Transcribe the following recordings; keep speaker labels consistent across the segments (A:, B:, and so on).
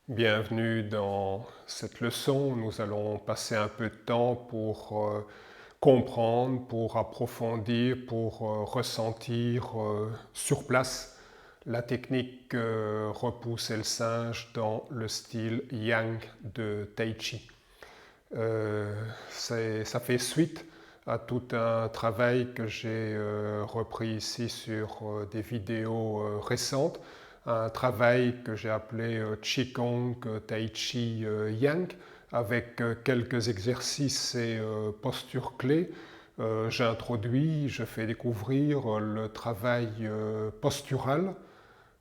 A: Bienvenue dans cette leçon. Nous allons passer un peu de temps pour comprendre, pour approfondir, pour ressentir sur place la technique repousser le singe dans le style Yang de Tai Chi. Ça fait suite à tout un travail que j'ai repris ici sur des vidéos récentes, un travail que j'ai appelé Qigong Tai Chi Yang, avec quelques exercices et postures clés. J'introduis, je fais découvrir le travail postural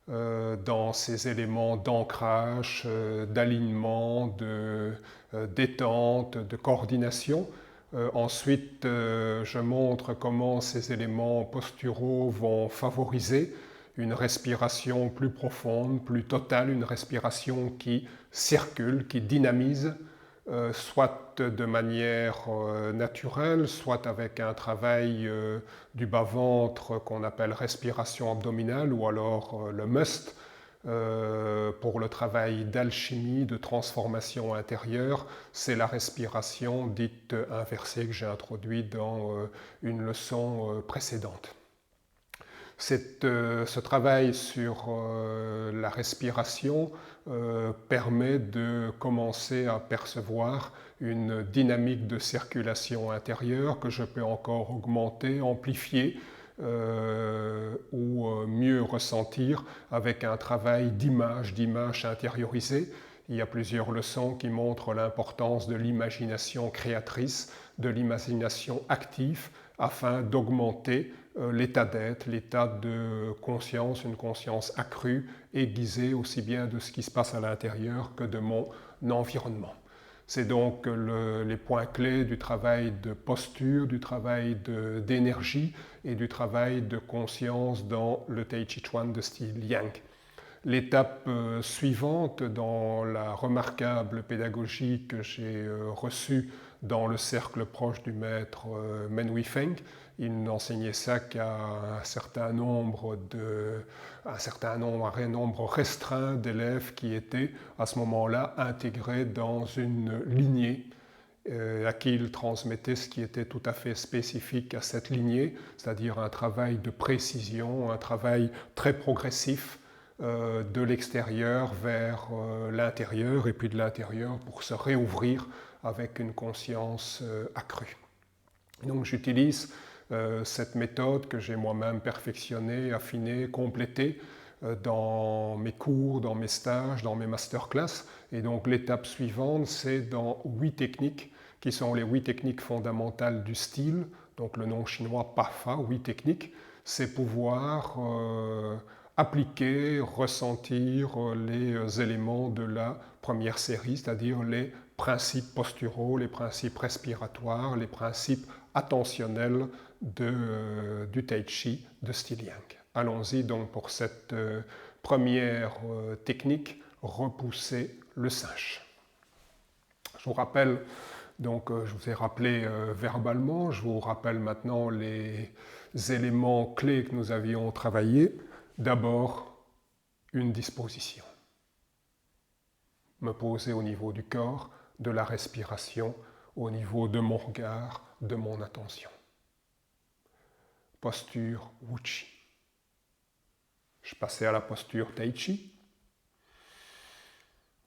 A: dans ces éléments d'ancrage, d'alignement, de détente, de coordination. Ensuite, je montre comment ces éléments posturaux vont favoriser une respiration plus profonde, plus totale, une respiration qui circule, qui dynamise, soit de manière naturelle, soit avec un travail du bas-ventre qu'on appelle respiration abdominale, ou alors le MUST, pour le travail d'alchimie, de transformation intérieure, c'est la respiration dite inversée que j'ai introduite dans une leçon précédente. Ce travail sur la respiration permet de commencer à percevoir une dynamique de circulation intérieure que je peux encore augmenter, amplifier ou mieux ressentir avec un travail d'image intériorisée. Il y a plusieurs leçons qui montrent l'importance de l'imagination créatrice, de l'imagination active, afin d'augmenter l'état d'être, l'état de conscience, une conscience accrue, aiguisée aussi bien de ce qui se passe à l'intérieur que de mon environnement. C'est donc les points clés du travail de posture, du travail d'énergie et du travail de conscience dans le Tai Chi Chuan de style Yang. L'étape suivante dans la remarquable pédagogie que j'ai reçue dans le cercle proche du maître Men Wifeng, il n'enseignait ça qu'à un nombre restreint d'élèves qui étaient à ce moment-là intégrés dans une lignée à qui il transmettait ce qui était tout à fait spécifique à cette lignée, c'est-à-dire un travail de précision, un travail très progressif, de l'extérieur vers l'intérieur, et puis de l'intérieur pour se réouvrir avec une conscience accrue. Donc j'utilise cette méthode que j'ai moi-même perfectionnée, affinée, complétée dans mes cours, dans mes stages, dans mes masterclass. Et donc l'étape suivante, c'est dans 8 techniques qui sont les 8 techniques fondamentales du style, donc le nom chinois PAFA, 8 techniques, c'est pouvoir appliquer, ressentir les éléments de la première série, c'est-à-dire les principes posturaux, les principes respiratoires, les principes attentionnels du Tai Chi de style Yang. Allons-y donc pour cette première technique, repousser le singe. Je vous rappelle, donc je vous ai rappelé verbalement, je vous rappelle maintenant les éléments clés que nous avions travaillés. D'abord, une disposition. Me poser au niveau du corps, de la respiration, au niveau de mon regard, de mon attention. Posture Wuchi. Je passais à la posture Tai Chi,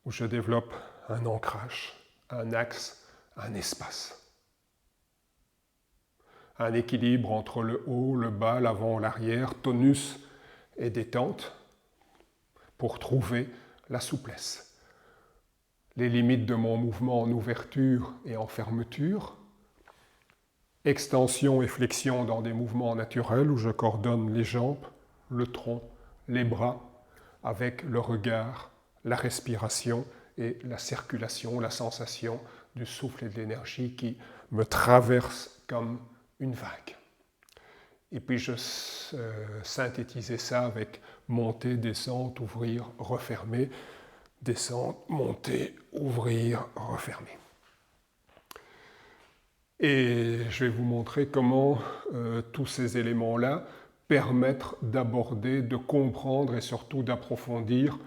A: où je développe un ancrage, un axe, un espace. Un équilibre entre le haut, le bas, l'avant, l'arrière, tonus et détente, pour trouver la souplesse. Les limites de mon mouvement en ouverture et en fermeture, extension et flexion dans des mouvements naturels où je coordonne les jambes, le tronc, les bras, avec le regard, la respiration et la circulation, la sensation du souffle et de l'énergie qui me traverse comme une vague. Et puis je synthétisais ça avec monter, descendre, ouvrir, refermer, descendre, monter, ouvrir, refermer. Et je vais vous montrer comment tous ces éléments-là permettent d'aborder, de comprendre et surtout d'approfondir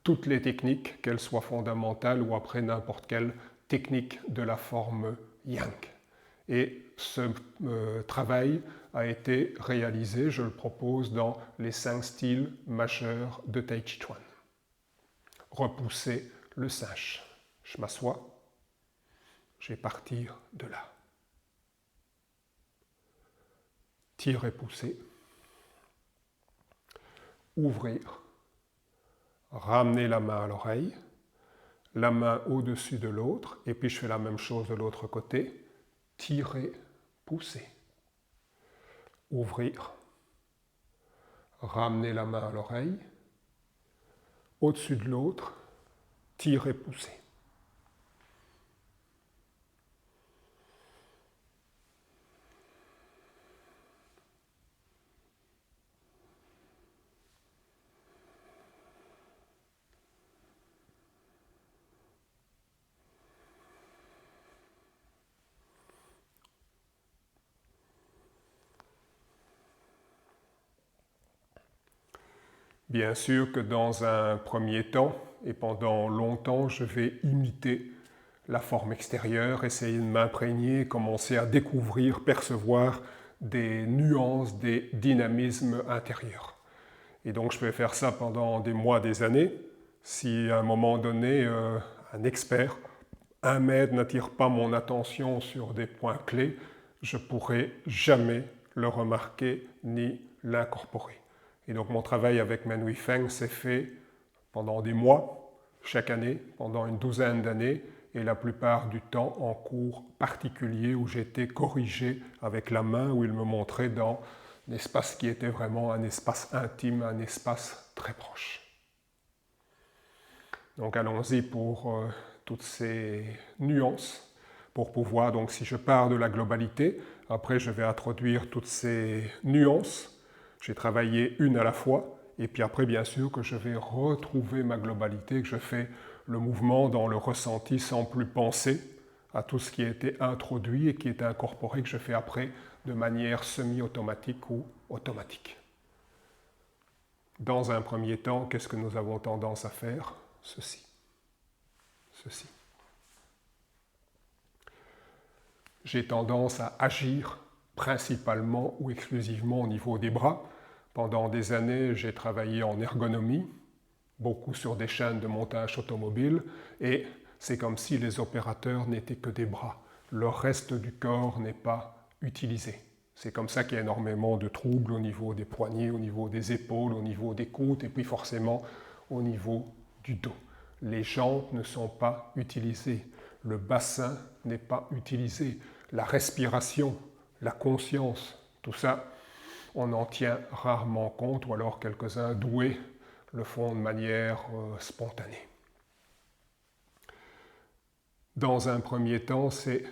A: toutes les techniques, qu'elles soient fondamentales ou après n'importe quelle technique de la forme Yang. Et ce travail a été réalisé, je le propose, dans les 5 styles majeurs de Tai Chi Chuan. Repousser le singe. Je m'assois, je vais partir de là. Tirer, pousser. Ouvrir. Ramener la main à l'oreille, la main au-dessus de l'autre, et puis je fais la même chose de l'autre côté. Tirer, pousser. Ouvrir. Ramener la main à l'oreille, au-dessus de l'autre, tirer, pousser. Bien sûr que dans un premier temps, et pendant longtemps, je vais imiter la forme extérieure, essayer de m'imprégner, commencer à découvrir, percevoir des nuances, des dynamismes intérieurs. Et donc je vais faire ça pendant des mois, des années. Si à un moment donné, un expert, un maître n'attire pas mon attention sur des points clés, je ne pourrai jamais le remarquer ni l'incorporer. Et donc mon travail avec Men Hui Feng s'est fait pendant des mois, chaque année, pendant une douzaine d'années, et la plupart du temps en cours particuliers où j'étais corrigé avec la main, où il me montrait dans un espace qui était vraiment un espace intime, un espace très proche. Donc allons-y pour toutes ces nuances, pour pouvoir, donc si je pars de la globalité, après je vais introduire toutes ces nuances. J'ai travaillé une à la fois, et puis après, bien sûr, que je vais retrouver ma globalité, que je fais le mouvement dans le ressenti sans plus penser à tout ce qui a été introduit et qui est incorporé, que je fais après de manière semi-automatique ou automatique. Dans un premier temps, qu'est-ce que nous avons tendance à faire? Ceci. Ceci. J'ai tendance à agir principalement ou exclusivement au niveau des bras. Pendant des années, j'ai travaillé en ergonomie, beaucoup sur des chaînes de montage automobile, et c'est comme si les opérateurs n'étaient que des bras. Le reste du corps n'est pas utilisé. C'est comme ça qu'il y a énormément de troubles au niveau des poignets, au niveau des épaules, au niveau des côtes, et puis forcément au niveau du dos. Les jambes ne sont pas utilisées, le bassin n'est pas utilisé, la respiration, la conscience, tout ça, on en tient rarement compte, ou alors quelques-uns doués le font de manière spontanée. Dans un premier temps, c'est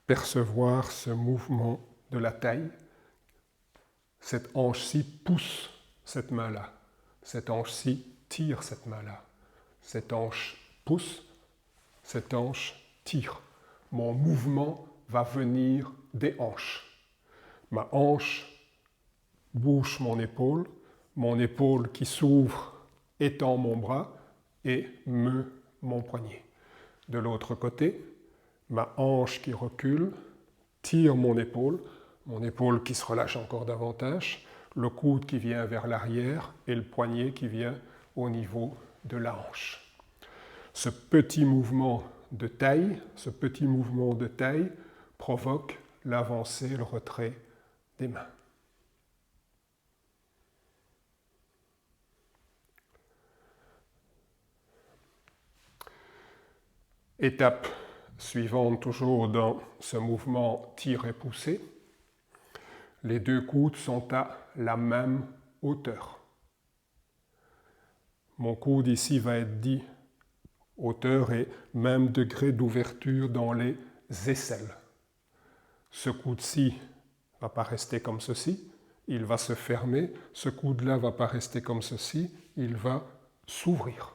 A: percevoir ce mouvement de la taille. Cette hanche-ci pousse cette main-là. Cette hanche-ci tire cette main-là. Cette hanche pousse, cette hanche tire. Mon mouvement va venir des hanches. Ma hanche bouge mon épaule qui s'ouvre étend mon bras et meut mon poignet. De l'autre côté, ma hanche qui recule tire mon épaule qui se relâche encore davantage, le coude qui vient vers l'arrière et le poignet qui vient au niveau de la hanche. Ce petit mouvement de taille provoque l'avancée, le retrait des mains. Étape suivante, toujours dans ce mouvement tirer-pousser. Les deux coudes sont à la même hauteur. Mon coude ici va être dit hauteur et même degré d'ouverture dans les aisselles. Ce coude-ci ne va pas rester comme ceci, il va se fermer. Ce coude-là ne va pas rester comme ceci, il va s'ouvrir.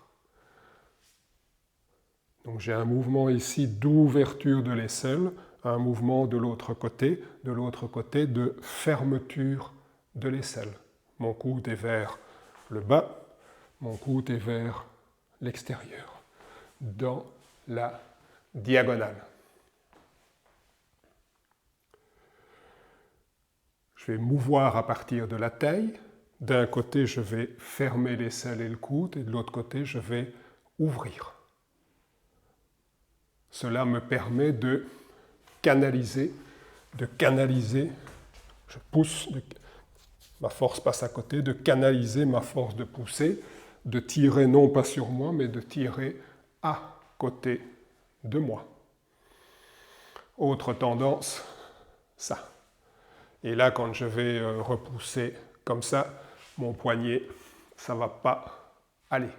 A: Donc j'ai un mouvement ici d'ouverture de l'aisselle, un mouvement de l'autre côté de fermeture de l'aisselle. Mon coude est vers le bas, mon coude est vers l'extérieur, dans la diagonale. Je vais mouvoir à partir de la taille. D'un côté, je vais fermer l'aisselle et le coude, et de l'autre côté, je vais ouvrir. Cela me permet de canaliser, je pousse, ma force passe à côté, de canaliser ma force de pousser, de tirer non pas sur moi, mais de tirer à côté de moi. Autre tendance, ça. Et là, quand je vais repousser comme ça, mon poignet, ça ne va pas aller.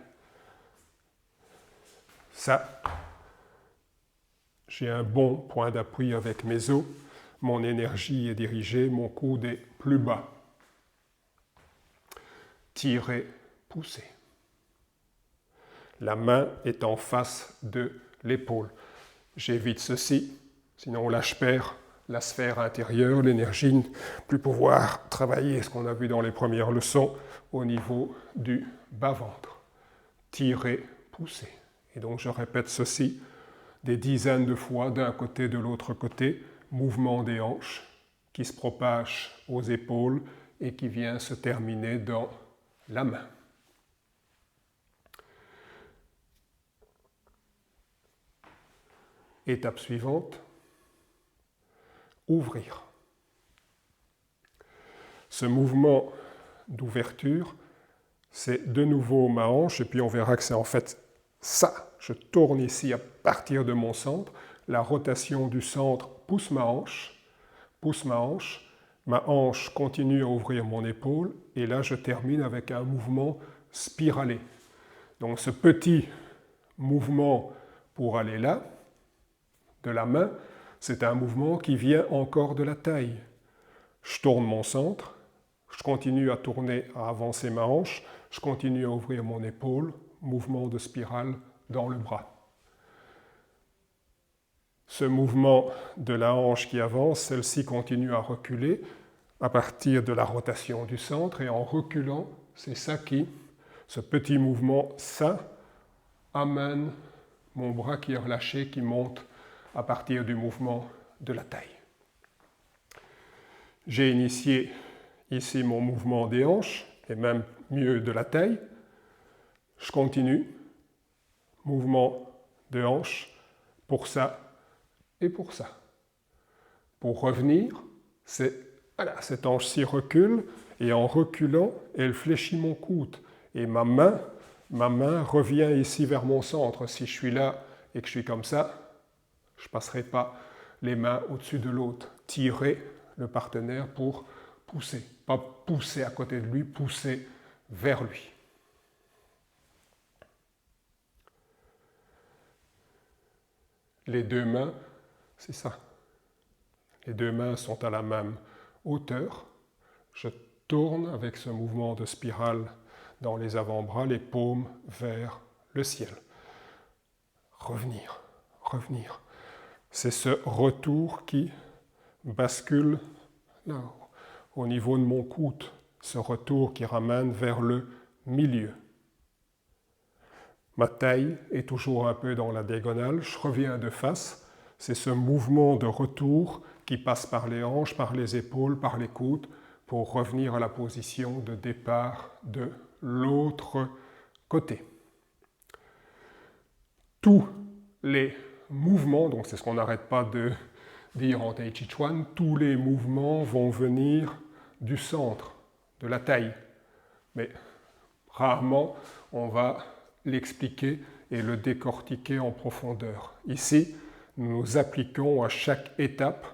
A: Ça, j'ai un bon point d'appui avec mes os, mon énergie est dirigée, mon coude est plus bas. Tirer, pousser. La main est en face de l'épaule. J'évite ceci, sinon là je perds la sphère intérieure, l'énergie, ne plus pouvoir travailler ce qu'on a vu dans les premières leçons au niveau du bas-ventre. Tirer, pousser. Et donc je répète ceci des dizaines de fois d'un côté de l'autre côté, mouvement des hanches qui se propage aux épaules et qui vient se terminer dans la main. Étape suivante, ouvrir. Ce mouvement d'ouverture, c'est de nouveau ma hanche, et puis on verra que c'est en fait ça. Je tourne ici à partir de mon centre, la rotation du centre pousse ma hanche continue à ouvrir mon épaule, et là je termine avec un mouvement spiralé. Donc ce petit mouvement pour aller là, de la main, c'est un mouvement qui vient encore de la taille. Je tourne mon centre, je continue à tourner, à avancer ma hanche, je continue à ouvrir mon épaule, mouvement de spirale dans le bras. Ce mouvement de la hanche qui avance, celle-ci continue à reculer à partir de la rotation du centre, et en reculant, c'est ça qui, ce petit mouvement, ça amène mon bras qui est relâché, qui monte à partir du mouvement de la taille. J'ai initié ici mon mouvement des hanches, et même mieux de la taille. Je continue, mouvement de hanche, pour ça et pour ça. Pour revenir, voilà, cette hanche-ci recule, et en reculant, elle fléchit mon coude. Et ma main revient ici vers mon centre. Si je suis là et que je suis comme ça, je ne passerai pas les mains au-dessus de l'autre. Tirer le partenaire pour pousser. Pas pousser à côté de lui, pousser vers lui. Les deux mains, c'est ça. Les deux mains sont à la même hauteur. Je tourne avec ce mouvement de spirale dans les avant-bras, les paumes vers le ciel. Revenir, revenir. C'est ce retour qui bascule là, au niveau de mon coude, ce retour qui ramène vers le milieu. Ma taille est toujours un peu dans la diagonale, je reviens de face. C'est ce mouvement de retour qui passe par les hanches, par les épaules, par les coudes, pour revenir à la position de départ de l'autre côté. Tous les mouvements, donc c'est ce qu'on n'arrête pas de dire en Tai Chi Chuan, tous les mouvements vont venir du centre, de la taille. Mais rarement on va l'expliquer et le décortiquer en profondeur. Ici, nous appliquons à chaque étape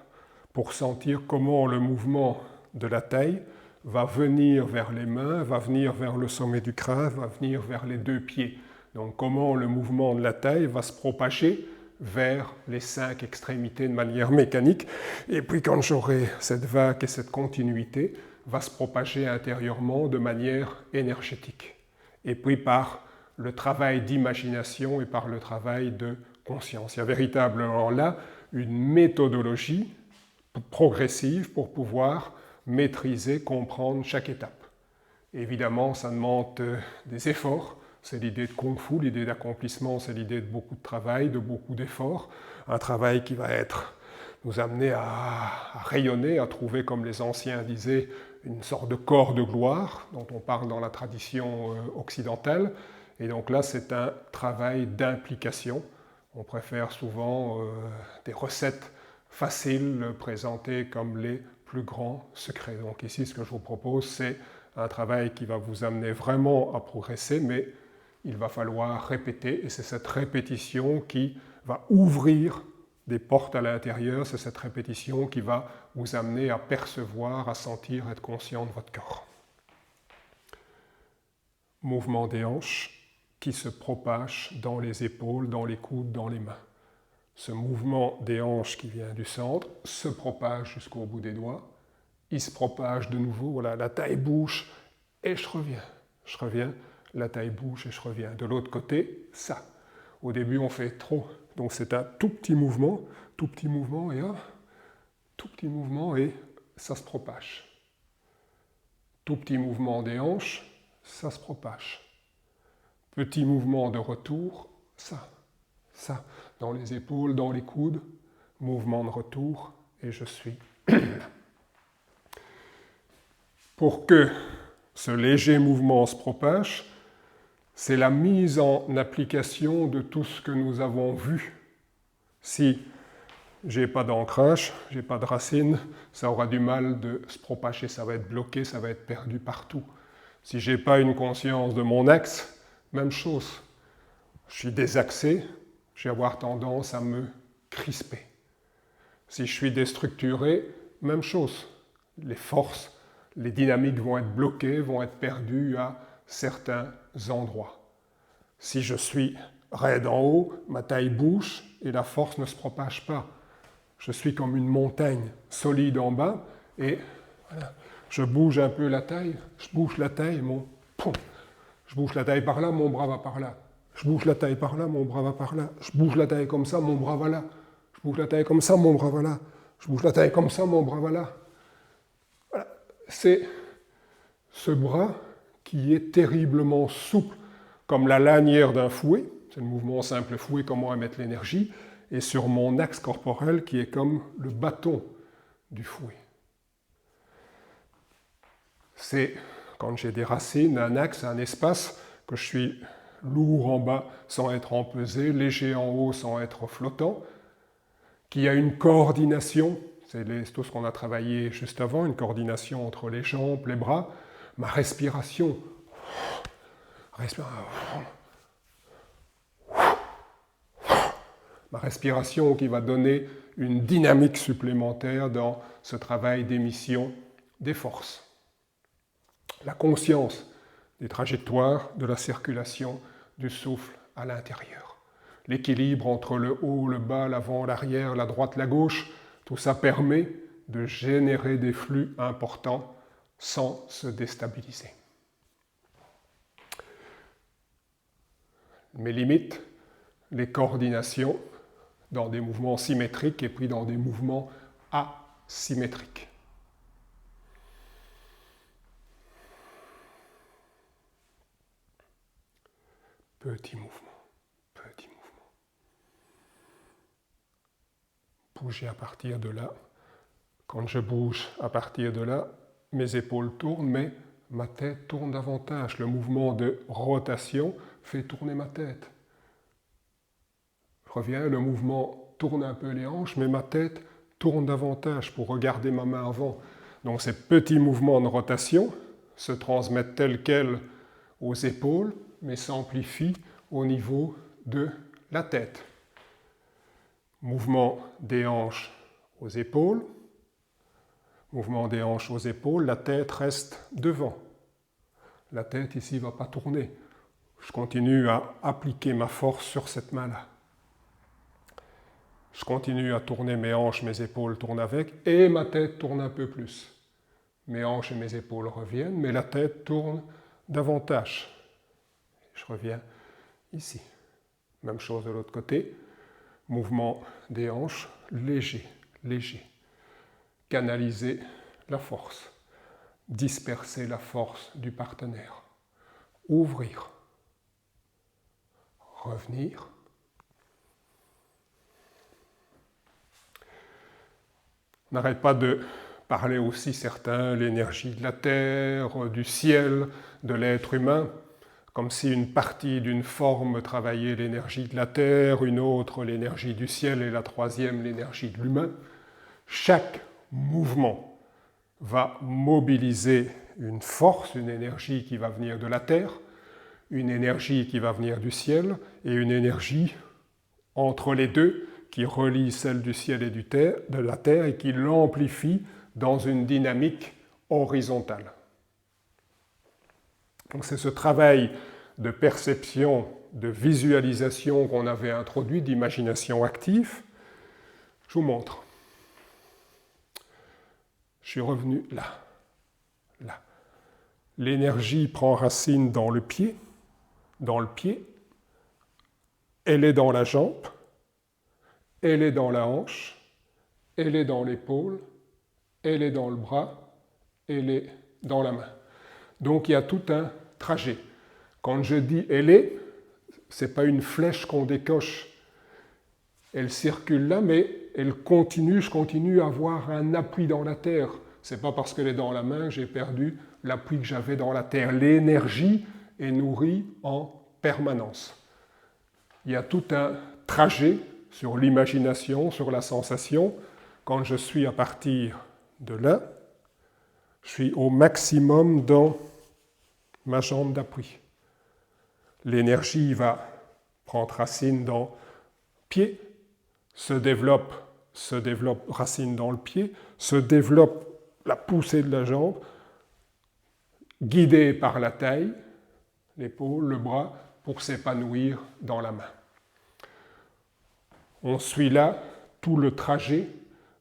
A: pour sentir comment le mouvement de la taille va venir vers les mains, va venir vers le sommet du crâne, va venir vers les deux pieds. Donc comment le mouvement de la taille va se propager vers les 5 extrémités de manière mécanique. Et puis quand j'aurai cette vague et cette continuité, va se propager intérieurement de manière énergétique. Et puis par le travail d'imagination et par le travail de conscience. Il y a véritablement là une méthodologie progressive pour pouvoir maîtriser, comprendre chaque étape. Et évidemment, ça demande des efforts, C'est l'idée de Kung Fu, l'idée d'accomplissement, c'est l'idée de beaucoup de travail, de beaucoup d'efforts. Un travail qui va nous amener à rayonner, à trouver, comme les anciens disaient, une sorte de corps de gloire, dont on parle dans la tradition occidentale. Et donc là, c'est un travail d'implication. On préfère souvent des recettes faciles présentées comme les plus grands secrets. Donc ici, ce que je vous propose, c'est un travail qui va vous amener vraiment à progresser, mais il va falloir répéter, et c'est cette répétition qui va ouvrir des portes à l'intérieur, c'est cette répétition qui va vous amener à percevoir, à sentir, à être conscient de votre corps. Mouvement des hanches qui se propage dans les épaules, dans les coudes, dans les mains. Ce mouvement des hanches qui vient du centre se propage jusqu'au bout des doigts, il se propage de nouveau, voilà, la taille bouge et je reviens, la taille bouge et je reviens. De l'autre côté, ça. Au début, on fait trop. Donc c'est un tout petit mouvement et un tout petit mouvement et ça se propage. Tout petit mouvement des hanches, ça se propage. Petit mouvement de retour, ça. Dans les épaules, dans les coudes, mouvement de retour et je suis là. Pour que ce léger mouvement se propage, c'est la mise en application de tout ce que nous avons vu. Si je n'ai pas d'ancrage, je n'ai pas de racine, ça aura du mal de se propager, ça va être bloqué, ça va être perdu partout. Si je n'ai pas une conscience de mon axe, même chose. Je suis désaxé, je vais avoir tendance à me crisper. Si je suis déstructuré, même chose. Les forces, les dynamiques vont être bloquées, vont être perdues à certains endroits. Si je suis raide en haut, ma taille bouge et la force ne se propage pas. Je suis comme une montagne solide en bas et voilà, je bouge un peu la taille, je bouge la taille, je bouge la taille par là, mon bras va par là. Je bouge la taille par là, mon bras va par là. Je bouge la taille comme ça, mon bras va là. Je bouge la taille comme ça, mon bras va là. Je bouge la taille comme ça, mon bras va là. Voilà. C'est ce bras qui est terriblement souple, comme la lanière d'un fouet. C'est le mouvement simple fouet, comment émettre l'énergie. Et sur mon axe corporel qui est comme le bâton du fouet. C'est, quand j'ai des racines, un axe, un espace, que je suis lourd en bas sans être empesé, léger en haut sans être flottant, qui a une coordination, c'est tout ce qu'on a travaillé juste avant, une coordination entre les jambes, les bras, ma respiration, ma respiration qui va donner une dynamique supplémentaire dans ce travail d'émission des forces. La conscience des trajectoires de la circulation du souffle à l'intérieur. L'équilibre entre le haut, le bas, l'avant, l'arrière, la droite, la gauche, tout ça permet de générer des flux importants sans se déstabiliser. Mes limites, les coordinations dans des mouvements symétriques et puis dans des mouvements asymétriques. Petit mouvement. Bouger à partir de là. Quand je bouge à partir de là, mes épaules tournent, mais ma tête tourne davantage. Le mouvement de rotation fait tourner ma tête. Je reviens, le mouvement tourne un peu les hanches, mais ma tête tourne davantage pour regarder ma main avant. Donc ces petits mouvements de rotation se transmettent tels quels aux épaules, mais s'amplifient au niveau de la tête. Mouvement des hanches aux épaules. Mouvement des hanches aux épaules, la tête reste devant. La tête ici ne va pas tourner. Je continue à appliquer ma force sur cette main-là. Je continue à tourner mes hanches, mes épaules tournent avec, et ma tête tourne un peu plus. Mes hanches et mes épaules reviennent, mais la tête tourne davantage. Je reviens ici. Même chose de l'autre côté. Mouvement des hanches, léger. Canaliser la force. Disperser la force du partenaire. Ouvrir. revenir. On n'arrête pas de parler aussi certains, l'énergie de la terre, du ciel, de l'être humain, comme si une partie d'une forme travaillait l'énergie de la terre, une autre l'énergie du ciel et la troisième l'énergie de l'humain. Chaque mouvement va mobiliser une force, une énergie qui va venir de la terre, une énergie qui va venir du ciel et une énergie entre les deux qui relie celle du ciel et de la terre et qui l'amplifie dans une dynamique horizontale. Donc c'est ce travail de perception, de visualisation qu'on avait introduit, d'imagination active. Je vous montre. Je suis revenu là. Là. L'énergie prend racine dans le pied. Elle est dans la jambe. Elle est dans la hanche. Elle est dans l'épaule. Elle est dans le bras. Elle est dans la main. Donc il y a tout un trajet. Quand je dis « elle est », ce n'est pas une flèche qu'on décoche. Elle circule là, mais je continue à avoir un appui dans la terre. Ce n'est pas parce qu'elle est dans la main que j'ai perdu l'appui que j'avais dans la terre. L'énergie est nourrie en permanence. Il y a tout un trajet sur l'imagination, sur la sensation. Quand je suis à partir de là, je suis au maximum dans ma jambe d'appui. L'énergie va prendre racine dans le pied, se développe racine dans le pied, se développe la poussée de la jambe, guidée par la taille, l'épaule, le bras, pour s'épanouir dans la main. On suit là tout le trajet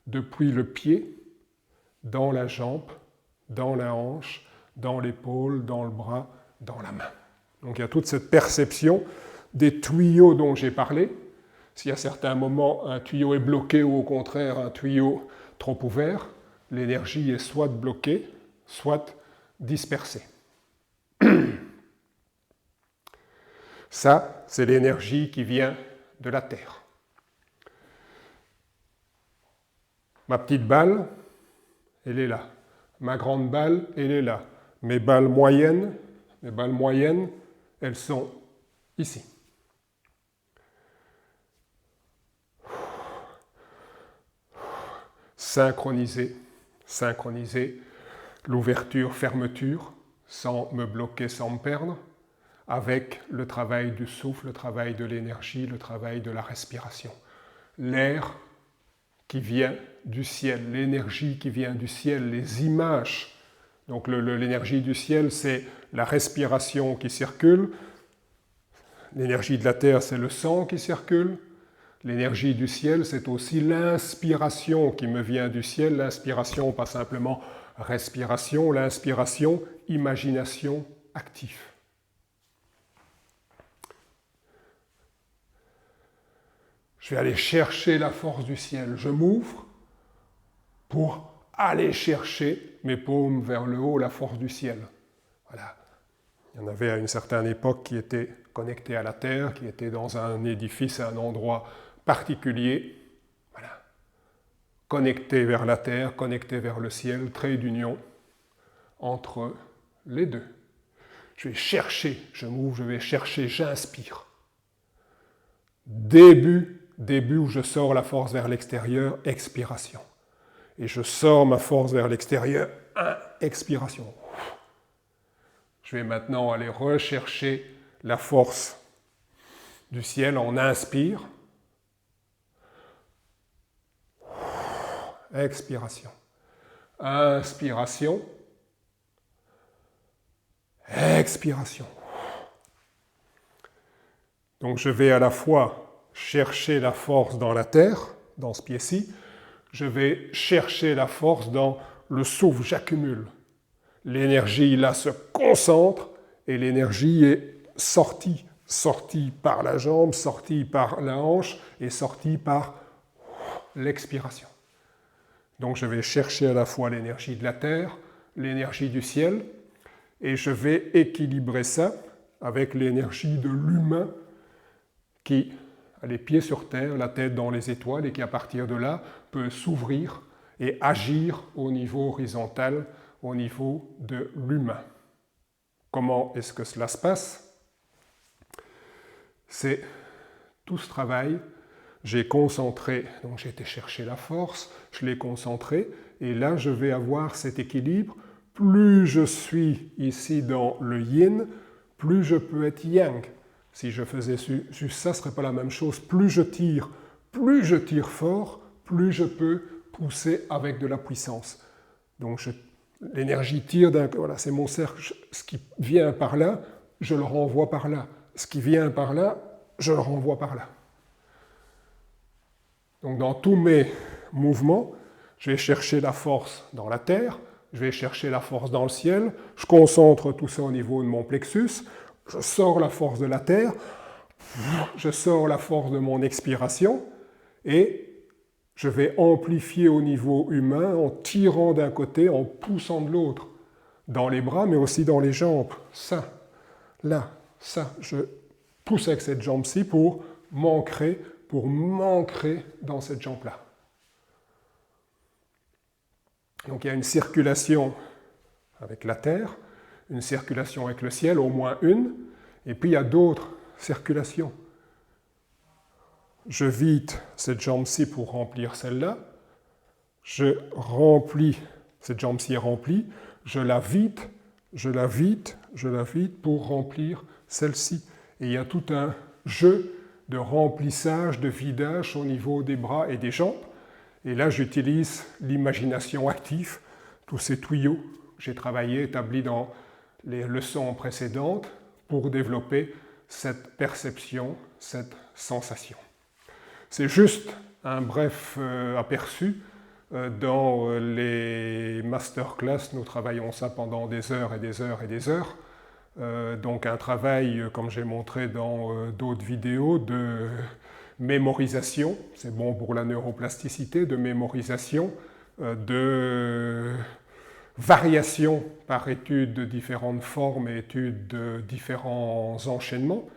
A: depuis le pied, dans la jambe, dans la hanche, dans l'épaule, dans le bras, dans la main. Donc il y a toute cette perception des tuyaux dont j'ai parlé. S'il y a certains moments, un tuyau est bloqué ou au contraire un tuyau trop ouvert, l'énergie est soit bloquée, soit dispersée. Ça, c'est l'énergie qui vient de la Terre. Ma petite balle, elle est là. Ma grande balle, elle est là. Mes balles moyennes, elles sont ici. Synchroniser l'ouverture-fermeture sans me bloquer, sans me perdre, avec le travail du souffle, le travail de l'énergie, le travail de la respiration. L'air qui vient du ciel, l'énergie qui vient du ciel, les images. Donc l'énergie du ciel, c'est la respiration qui circule. L'énergie de la terre, c'est le sang qui circule. L'énergie du ciel, c'est aussi l'inspiration qui me vient du ciel. L'inspiration, pas simplement respiration, l'inspiration, imagination active. Je vais aller chercher la force du ciel. Je m'ouvre pour aller chercher mes paumes vers le haut, la force du ciel. Voilà. Il y en avait à une certaine époque qui étaient connectés à la terre, qui étaient dans un édifice, à un endroit particulier. Voilà. Connectés vers la terre, connectés vers le ciel, trait d'union entre les deux. Je vais chercher, je m'ouvre, je vais chercher, j'inspire. Début où je sors la force vers l'extérieur, expiration. Et je sors ma force vers l'extérieur, expiration. Je vais maintenant aller rechercher la force du ciel, on inspire. Expiration. Inspiration. Expiration. Donc je vais à la fois chercher la force dans la terre, dans ce pied-ci, je vais chercher la force dans le souffle, j'accumule. L'énergie là se concentre et l'énergie est sortie par la jambe, sortie par la hanche et sortie par l'expiration. Donc je vais chercher à la fois l'énergie de la terre, l'énergie du ciel et je vais équilibrer ça avec l'énergie de l'humain qui a les pieds sur terre, la tête dans les étoiles, et qui à partir de là peut s'ouvrir et agir au niveau horizontal, au niveau de l'humain. Comment est-ce que cela se passe? C'est tout ce travail. J'ai concentré, donc j'ai été chercher la force, je l'ai concentrée, et là je vais avoir cet équilibre. Plus je suis ici dans le yin, plus je peux être yang. Si je faisais juste ça, ce ne serait pas la même chose. Plus je tire fort, plus je peux pousser avec de la puissance. Donc l'énergie tire d'un... Voilà, c'est mon cercle. Ce qui vient par là, je le renvoie par là. Ce qui vient par là, je le renvoie par là. Donc dans tous mes mouvements, je vais chercher la force dans la terre, je vais chercher la force dans le ciel, je concentre tout ça au niveau de mon plexus, je sors la force de la terre, je sors la force de mon expiration, et je vais amplifier au niveau humain en tirant d'un côté, en poussant de l'autre, dans les bras, mais aussi dans les jambes. Ça, là, ça, je pousse avec cette jambe-ci pour m'ancrer dans cette jambe-là. Donc il y a une circulation avec la terre, une circulation avec le ciel, au moins une, et puis il y a d'autres circulations. Je vide cette jambe-ci pour remplir celle-là, je remplis, cette jambe-ci est remplie, je la vide pour remplir celle-ci. Et il y a tout un jeu de remplissage, de vidage au niveau des bras et des jambes. Et là, j'utilise l'imagination active, tous ces tuyaux que j'ai travaillés, établis dans les leçons précédentes, pour développer cette perception, cette sensation. C'est juste un bref aperçu. Dans les masterclass, nous travaillons ça pendant des heures et des heures et des heures. Donc un travail, comme j'ai montré dans d'autres vidéos, de mémorisation, c'est bon pour la neuroplasticité, de mémorisation, de variation par étude de différentes formes et étude de différents enchaînements.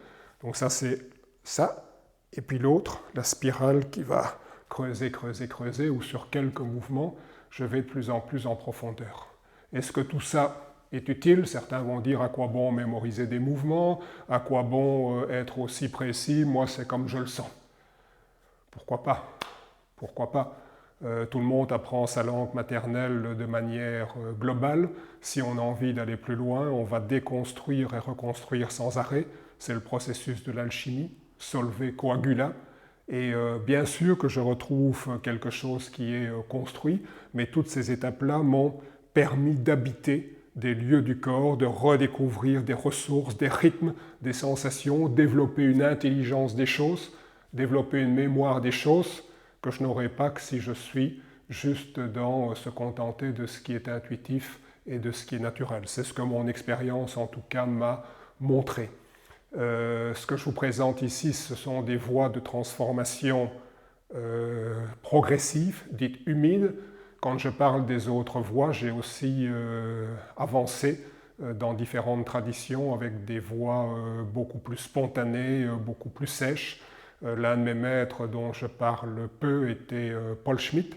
A: Donc ça c'est ça, et puis l'autre, la spirale qui va creuser, ou sur quelques mouvements, je vais de plus en plus en profondeur. Est-ce que tout ça est utile? Certains vont dire à quoi bon mémoriser des mouvements, à quoi bon être aussi précis, moi c'est comme je le sens. Pourquoi pas? Pourquoi pas? Tout le monde apprend sa langue maternelle de manière globale. Si on a envie d'aller plus loin, on va déconstruire et reconstruire sans arrêt. C'est le processus de l'alchimie, solver coagula. Et bien sûr que je retrouve quelque chose qui est construit, mais toutes ces étapes-là m'ont permis d'habiter des lieux du corps, de redécouvrir des ressources, des rythmes, des sensations, développer une intelligence des choses, développer une mémoire des choses que je n'aurais pas que si je suis juste dans se contenter de ce qui est intuitif et de ce qui est naturel. C'est ce que mon expérience en tout cas m'a montré. Ce que je vous présente ici, ce sont des voies de transformation progressives, dites humides. Quand je parle des autres voies, j'ai aussi avancé dans différentes traditions avec des voies beaucoup plus spontanées, beaucoup plus sèches. L'un de mes maîtres dont je parle peu était Paul Schmitt,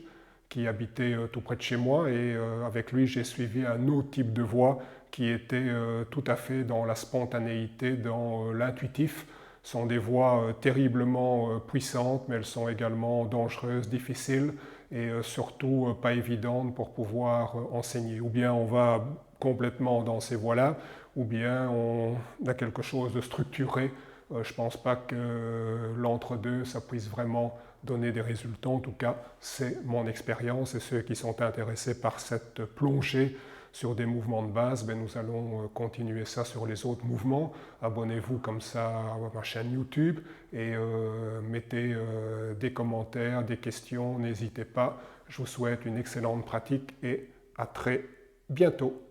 A: qui habitait tout près de chez moi, et avec lui j'ai suivi un autre type de voie qui était tout à fait dans la spontanéité, dans l'intuitif. Ce sont des voies terriblement puissantes, mais elles sont également dangereuses, difficiles, et surtout pas évidentes pour pouvoir enseigner. Ou bien on va complètement dans ces voies-là, ou bien on a quelque chose de structuré. Je ne pense pas que l'entre-deux, ça puisse vraiment donner des résultats. En tout cas, c'est mon expérience, et ceux qui sont intéressés par cette plongée sur des mouvements de base, nous allons continuer ça sur les autres mouvements. Abonnez-vous comme ça à ma chaîne YouTube et mettez des commentaires, des questions, n'hésitez pas. Je vous souhaite une excellente pratique et à très bientôt.